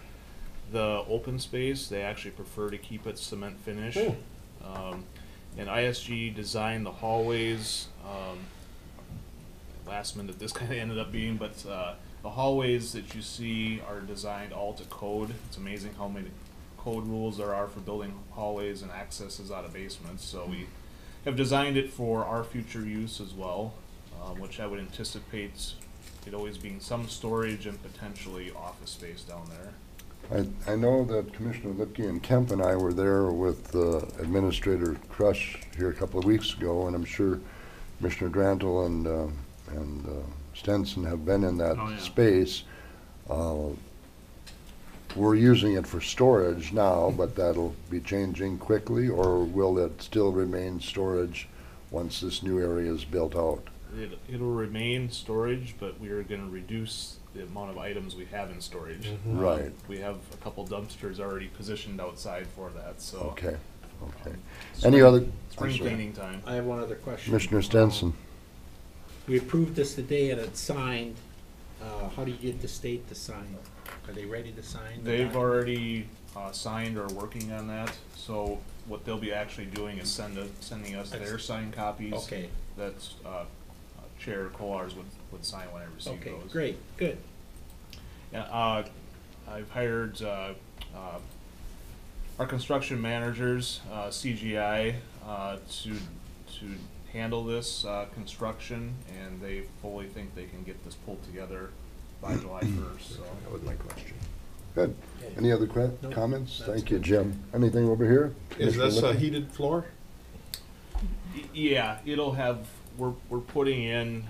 the open space. They actually prefer to keep it cement finish. And ISG designed the hallways. Last minute this kind of ended up being, but the hallways that you see are designed all to code. It's amazing how many code rules there are for building hallways and accesses out of basements. So we have designed it for our future use as well, which I would anticipate it always being some storage and potentially office space down there. I know that Commissioner Lipke and Kemp and I were there with Administrator Crush here a couple of weeks ago, and I'm sure Commissioner Drantle and Stenson have been in that space. We're using it for storage now, but that'll be changing quickly, or will it still remain storage once this new area is built out? It'll remain storage, but we are going to reduce the amount of items we have in storage. Right. We have a couple dumpsters already positioned outside for that. So. Okay. Any other? Spring cleaning time. I have one other question. Commissioner Stenson. We approved this today and it's signed. How do you get the state to sign? Are they ready to sign? They've already signed or working on that. So what they'll be actually doing is sending us their signed copies. Okay. That's Chair Kolars would sign when I receive okay, those. Great, good. Yeah, I've hired our construction managers, CGI, to handle this construction, and they fully think they can get this pulled together by July 1st. So that was my question. Good. Any other comments? Thank you, Jim. Anything over here? Is this a heated floor? Yeah, it'll have. We're putting in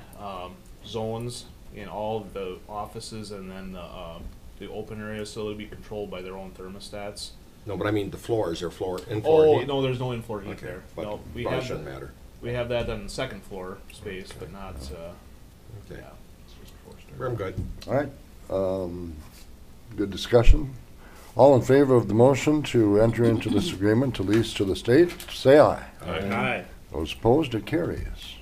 zones in all of the offices, and then the open areas, so it'll be controlled by their own thermostats. No, but I mean the floor. Is there floor in-floor heat? Oh no, there's no in-floor heat there. But no, we shouldn't matter. We have that on the second floor space, but not. Okay. Yeah, it's just floor I'm good. All right. Good discussion. All in favor of the motion to enter into this agreement to lease to the state, say aye. Aye. Those opposed, it carries.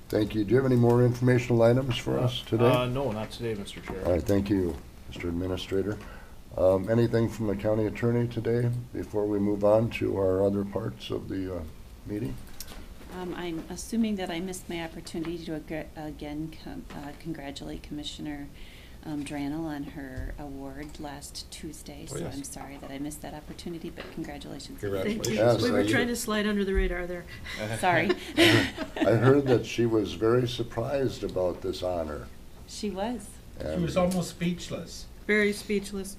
Thank you. Do you have any more informational items for us today? No, not today, Mr. Chair. All right, thank you, Mr. Administrator. Anything from the county attorney today before we move on to our other parts of the meeting? I'm assuming that I missed my opportunity to again congratulate Commissioner Drantle on her award last Tuesday, so I'm sorry that I missed that opportunity, but congratulations. Thank you. Yes, we were trying to slide under the radar there. Sorry. I heard that she was very surprised about this honor. She was. She was almost speechless. Very speechless.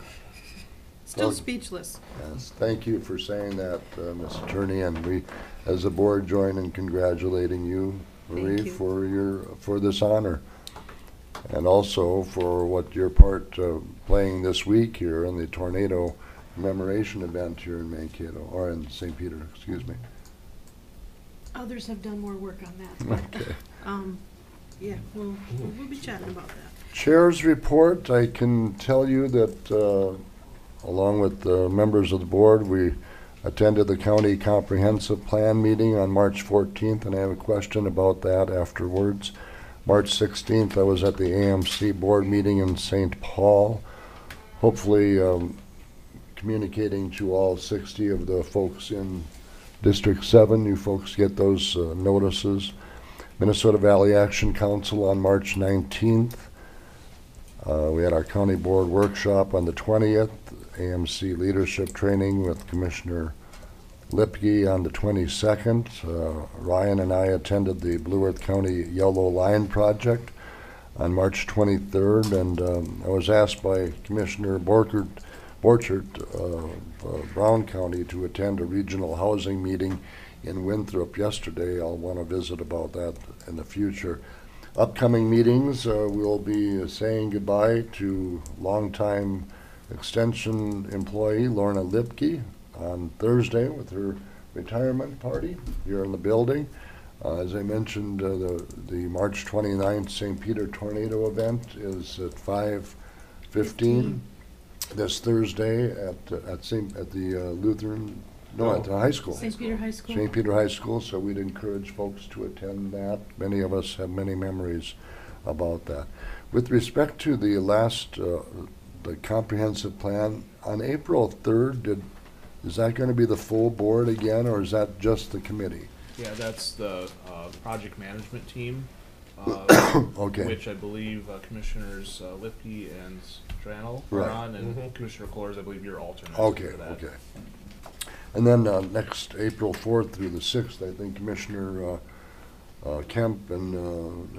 Still speechless. Yes, thank you for saying that, Ms. Attorney, and we, as a board, join in congratulating you, Marie, for this honor. And also for what your part playing this week here in the tornado commemoration event here in Mankato, or in St. Peter, excuse me. Others have done more work on that. But, okay. Yeah, we'll be chatting about that. Chair's report, I can tell you that along with the members of the board, we attended the County Comprehensive Plan meeting on March 14th, and I have a question about that afterwards. March 16th, I was at the AMC board meeting in St. Paul, hopefully communicating to all 60 of the folks in District 7. You folks get those notices. Minnesota Valley Action Council on March 19th. We had our county board workshop on the 20th, AMC leadership training with Commissioner Lipke on the 22nd. Ryan and I attended the Blue Earth County Yellow Line Project on March 23rd, and I was asked by Commissioner Borchert of Brown County to attend a regional housing meeting in Winthrop yesterday. I'll want to visit about that in the future. Upcoming meetings, we'll be saying goodbye to longtime extension employee Lorna Lipke on Thursday with her retirement party here in the building. As I mentioned, the March 29th St. Peter Tornado event is at 5:15 this Thursday at the Lutheran, at the high school. St. Peter High School. St. Peter High School, so we'd encourage folks to attend that. Many of us have many memories about that. With respect to the last, the comprehensive plan, on April 3rd, is that going to be the full board again, or is that just the committee? Yeah, that's the project management team, okay. Which I believe Commissioners Lipke and Drantle Right. are on, and Commissioner Kolars, I believe you're alternate. Okay, for that. okay. And then next April 4th through the 6th, I think Commissioner Kemp and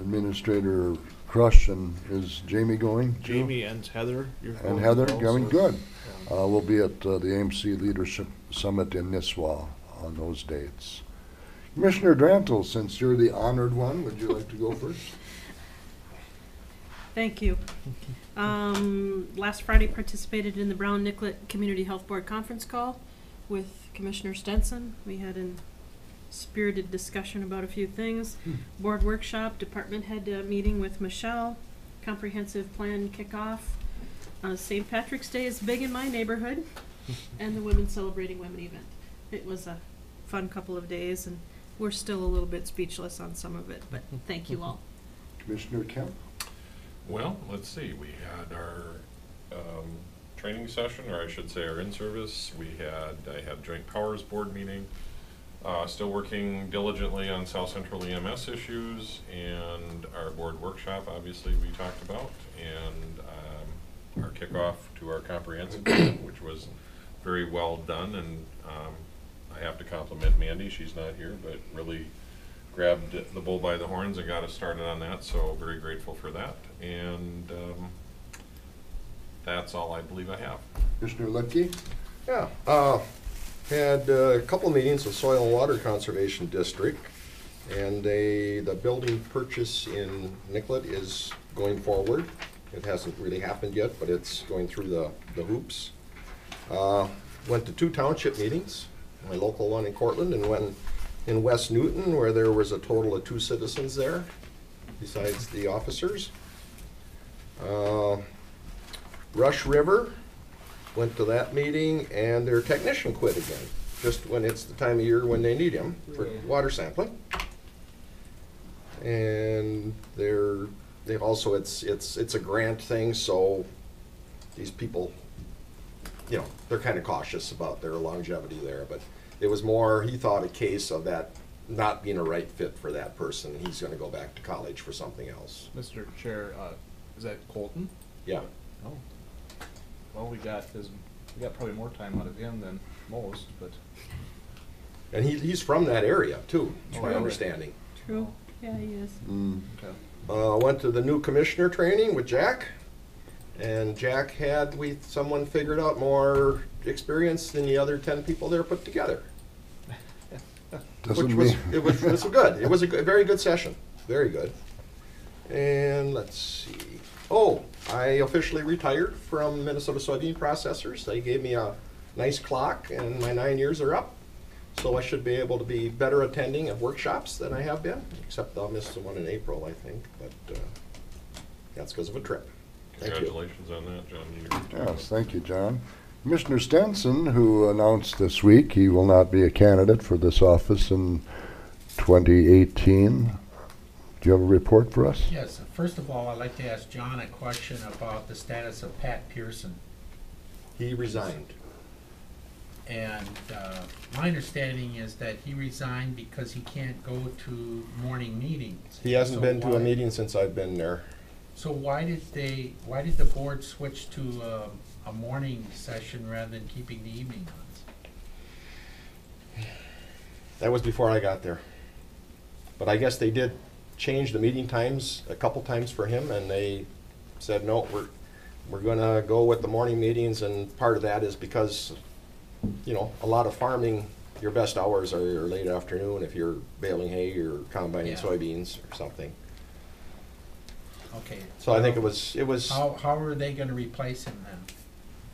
Administrator Crush, and is Jamie going? too? Jamie and Heather. And Heather, going good. Yeah. We'll be at the AMC Leadership Summit in Nisswa on those dates. Commissioner Drantle, since you're the honored one, would you like to go first? Thank you. Last Friday participated in the Brown Nicollet Community Health Board conference call with Commissioner Stenson. We had a spirited discussion about a few things. Board workshop, department head meeting with Michelle, comprehensive plan kickoff. St. Patrick's Day is big in my neighborhood, and the Women Celebrating Women event. It was a fun couple of days, and we're still a little bit speechless on some of it, but thank you all. Commissioner Kemp? Well, let's see, we had our training session, or I should say our in-service. I had Joint Powers Board meeting, still working diligently on South Central EMS issues, and our board workshop, obviously, we talked about, and our kickoff to our comprehensive plan, which was very well done, and I have to compliment Mandy, she's not here, but really grabbed the bull by the horns and got us started on that, so very grateful for that. And that's all I believe I have. Commissioner Lepke? Yeah, had a couple meetings with Soil and Water Conservation District, and the building purchase in Nicollet is going forward. It hasn't really happened yet, but it's going through the hoops. Went to 2 township meetings, my local one in Cortland and one in West Newton, where there was a total of 2 citizens there, besides the officers. Rush River, went to that meeting, and their technician quit again, just when it's the time of year when they need him for water sampling. And they also, it's a grant thing, so these people, you know, they're kind of cautious about their longevity there, but it was more, he thought, a case of that not being a right fit for that person. He's gonna go back to college for something else. Mr. Chair, is that Colton? Yeah. Oh. Well, we got probably more time out of him than most, but. And he's from that area too, is my really? understanding. True. Yeah, he is. Okay. Went to the new commissioner training with Jack, and Jack had someone figured out more experience than the other 10 people there put together. Doesn't It was good. It was a very good session. Very good. And let's see. Oh, I officially retired from Minnesota Soybean Processors. They gave me a nice clock, and my 9 years are up. So I should be able to be better attending of workshops than I have been, except I'll miss the one in April, I think. But that's because of a trip. Thank you. Congratulations on that, John. Yes, thank you, John. Commissioner Stenson, who announced this week he will not be a candidate for this office in 2018. Do you have a report for us? Yes, first of all, I'd like to ask John a question about the status of Pat Pearson. He resigned. And my understanding is that he resigned because he can't go to morning meetings. He hasn't So been to a why- meeting since I've been there. So why did the board switch to a morning session rather than keeping the evening ones? That was before I got there. But I guess they did change the meeting times a couple times for him, and they said, no, we're gonna go with the morning meetings, and part of that is because, you know, a lot of farming, your best hours are your late afternoon if you're baling hay or combining Yeah. soybeans or something. Okay. So I think it was. How are they gonna replace him then?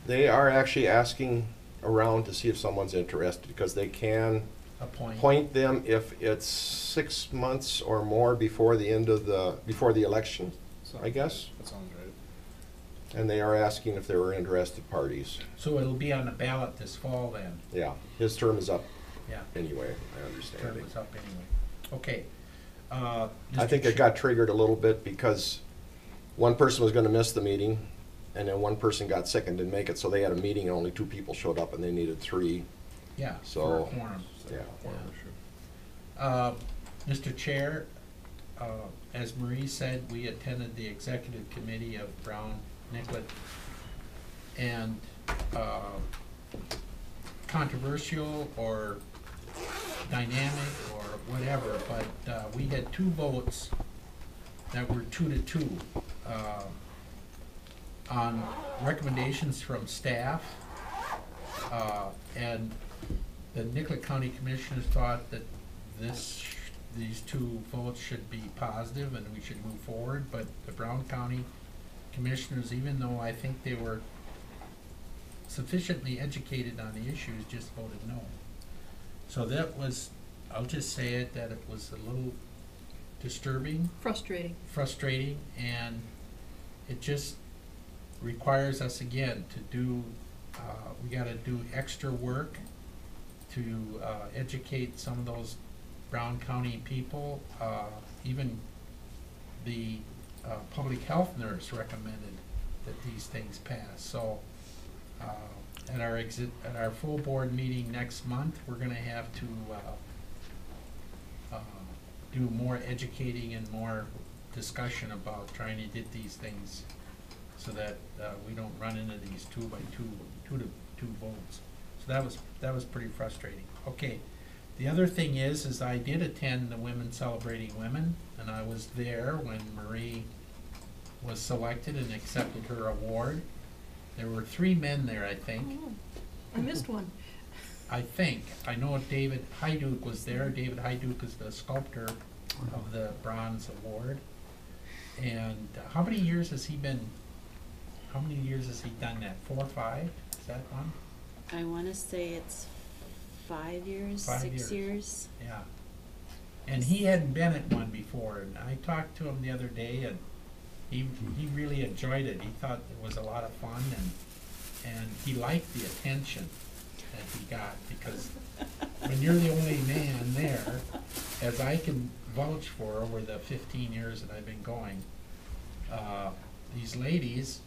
They are actually asking around to see if someone's interested, because they can appoint them if it's 6 months or more before the end of before the election, I guess. That sounds right. And they are asking if there were interested parties. So it'll be on the ballot this fall then? Yeah, his term is up. Yeah. Anyway, I understand. Term is up anyway. Okay. I think it got triggered a little bit because one person was gonna miss the meeting, and then one person got sick and didn't make it, so they had a meeting and only 2 people showed up, and they needed 3. Yeah, So, for a quorum. yeah. Mr. Chair, as Marie said, we attended the executive committee of Brown Nicollet, and controversial or dynamic or whatever, but we had 2 votes that were 2-2 on recommendations from staff, and the Nicollet County Commissioners thought that these 2 votes should be positive and we should move forward, but the Brown County Commissioners, even though I think they were sufficiently educated on the issues, just voted no. So that was, I'll just say it, that it was a little disturbing. Frustrating, and it just requires us again to do, we gotta do extra work to educate some of those Brown County people. Even the public health nurse recommended that these things pass. So at our full board meeting next month, we're gonna have to do more educating and more discussion about trying to get these things so that we don't run into these 2 to 2 votes. So that was pretty frustrating. Okay, the other thing is I did attend the Women Celebrating Women, and I was there when Marie was selected and accepted her award. There were 3 men there, I think. Oh, I missed one. I think. I know David Hyduke was there. David Hyduke is the sculptor of the Bronze Award. And how many years has he done that? 4 or 5? Is that one? I want to say it's 5 years, 6 years. Yeah. And he hadn't been at one before, and I talked to him the other day, and he really enjoyed it. He thought it was a lot of fun, and he liked the attention that he got, because when you're the only man there, as I can vouch for over the 15 years that I've been going, these ladies,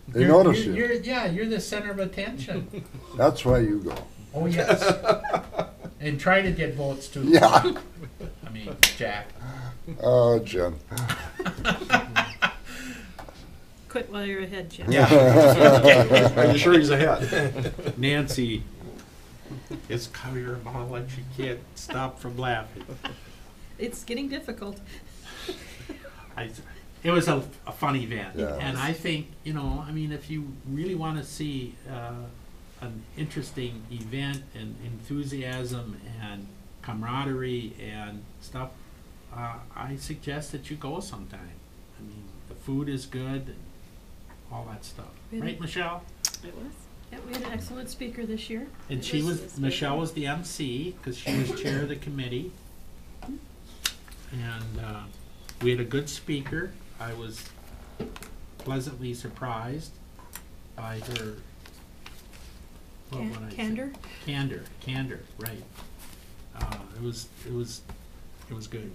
They notice you. You're the center of attention. That's why you go. Oh, yes. And try to get votes too. Yeah. I mean, Jack. Oh, Jim. Quit while you're ahead, Jim. Yeah. Are you sure he's ahead? Nancy is cover your mouth like she can't stop from laughing. It's getting difficult. It was a fun event, Yeah. and I think, if you really want to see an interesting event and enthusiasm and camaraderie and stuff, I suggest that you go sometime. I mean, the food is good and all that stuff. Right, Michelle? It was. Yeah, we had an excellent speaker this year. And Michelle was the MC, because she was chair of the committee. And we had a good speaker. I was pleasantly surprised by her, what would I say? Candor, right. It was good.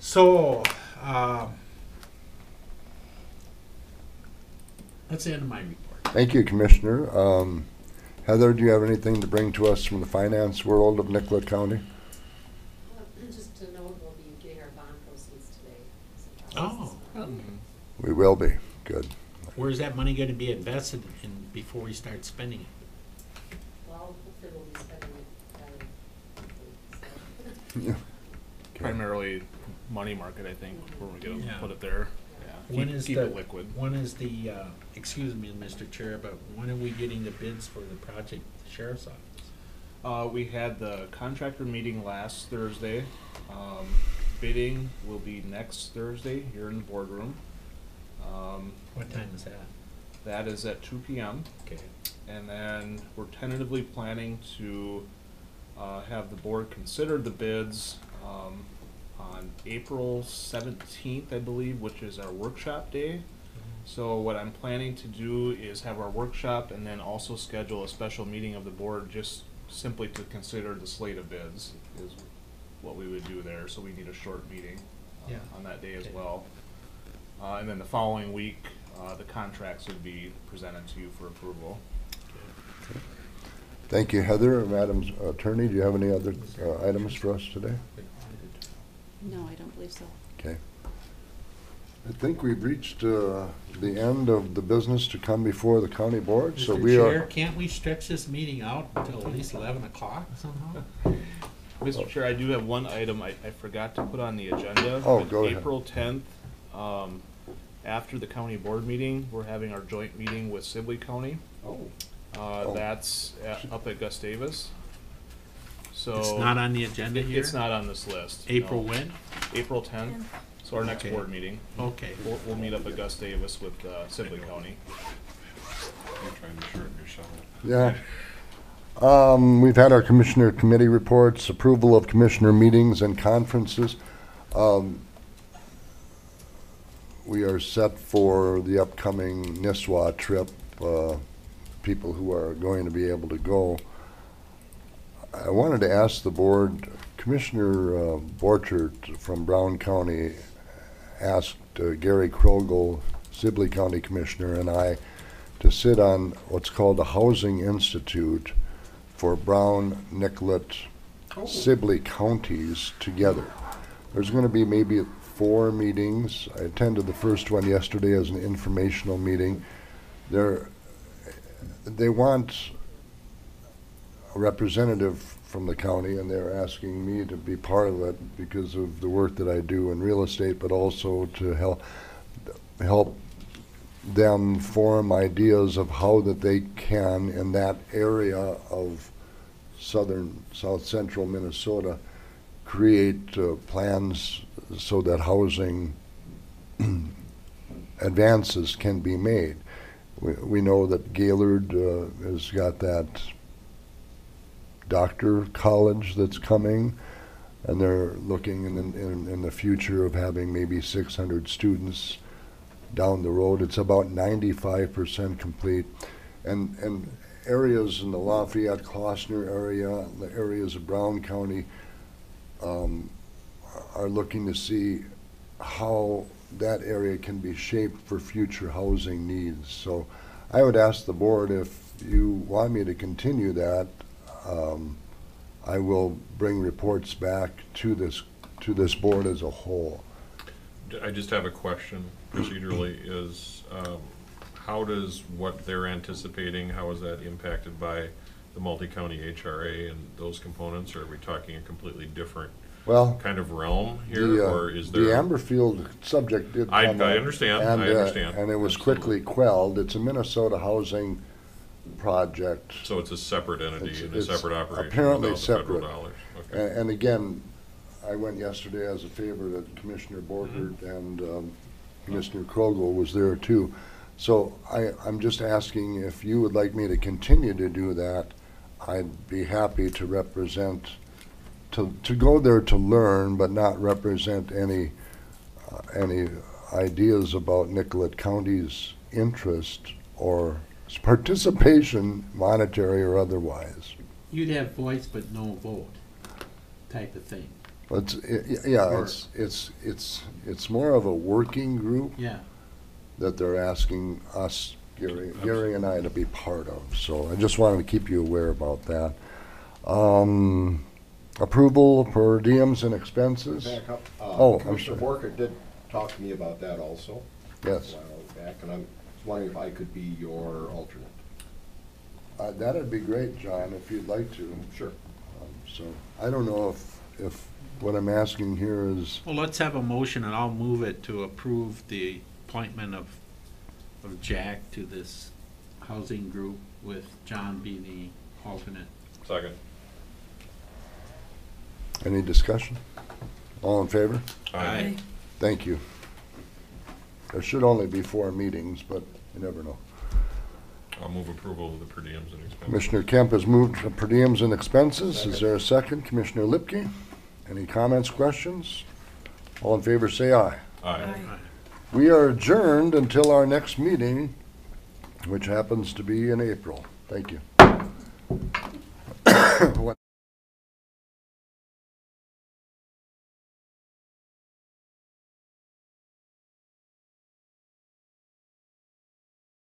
So, that's the end of my report. Thank you, Commissioner. Heather, do you have anything to bring to us from the finance world of Nicollet County? Just to note, we'll be getting our bond proceeds today. Oh. We will be. Good. Where's that money going to be invested in before we start spending it? Well, hopefully we'll be spending it fairly, so. Yeah. Primarily money market, I think, where we're gonna Yeah. put it there. Yeah. Keep it liquid. When is the, excuse me, Mr. Chair, but when are we getting the bids for the project, the sheriff's office? We had the contractor meeting last Thursday. Bidding will be next Thursday here in the boardroom. What time is that? That is at 2 p.m. Okay. And then we're tentatively planning to have the board consider the bids on April 17th, I believe, which is our workshop day. So what I'm planning to do is have our workshop and then also schedule a special meeting of the board just simply to consider the slate of bids is what we would do there. So we need a short meeting on that day as well. And then the following week, the contracts would be presented to you for approval. Thank you, Heather. Madam Attorney, do you have any other items for us today? No, I don't believe so. Okay. I think we've reached the end of the business to come before the county board, so Mr. we Chair, are. can't we stretch this meeting out until at least 11 o'clock somehow? Mr. Chair, I do have one item I forgot to put on the agenda. Oh, but go ahead. April 10th, after the county board meeting, we're having our joint meeting with Sibley County. That's up at Gustavus. So It's not on the agenda here? It's not on this list. April no. when? April 10th. So our next Okay. board meeting. Okay. We'll meet up at Gustavus with Sibley County. You're trying to shorten your shovel. Yeah. We've had our commissioner committee reports, approval of commissioner meetings and conferences. We are set for the upcoming Nisswa trip, people who are going to be able to go. I wanted to ask the board, Commissioner Borchert from Brown County asked Gary Krogel, Sibley County Commissioner, and I to sit on what's called the Housing Institute for Brown, Nicollet, Sibley counties together. There's going to be maybe 4 meetings. I attended the first one yesterday as an informational meeting. They want a representative from the county, and they're asking me to be part of it because of the work that I do in real estate, but also to help them form ideas of how that they can, in that area of south central Minnesota, create plans so that housing advances can be made. We know that Gaylord has got that doctor college that's coming, and they're looking in the future of having maybe 600 students down the road. It's about 95% complete, and areas in the Lafayette, Klossner area, the areas of Brown County are looking to see how that area can be shaped for future housing needs. So I would ask the board, if you want me to continue that, I will bring reports back to this board as a whole. I just have a question procedurally. Is how does what they're anticipating, how is that impacted by the multi-county HRA and those components? Or are we talking a completely different kind of realm here, or is there? The Amberfield subject did come up, I understand. and, I understand. And it was quickly quelled. It's a Minnesota housing project. So it's a separate entity and a separate operation. Apparently without the federal separate. dollars. Okay. And again, I went yesterday as a favor that Commissioner Borgert and Commissioner Krogel was there too. So I'm just asking if you would like me to continue to do that. I'd be happy to represent, to go there to learn, but not represent any ideas about Nicollet County's interest or participation, monetary or otherwise. You'd have voice but no vote type of thing. It's more of a working group. Yeah. That they're asking us, Gary and I, to be part of. So I just wanted to keep you aware about that. Approval per diems and expenses. Back up. I'm Commissioner sorry. Borker did talk to me about that also. Yes. A while back, and I'm wondering if I could be your alternate. That'd be great, John, if you'd like to. Sure. So I don't know if what I'm asking here is. Well, let's have a motion, and I'll move it to approve the appointment of Jack to this housing group, with John being the alternate. Second. Any discussion? All in favor? Aye. Thank you. There should only be 4 meetings, but you never know. I'll move approval of the per diems and expenses. Commissioner Kemp has moved to per diems and expenses. Is there a second? Commissioner Lipke? Any comments, questions? All in favor say aye. Aye. We are adjourned until our next meeting, which happens to be in April. Thank you.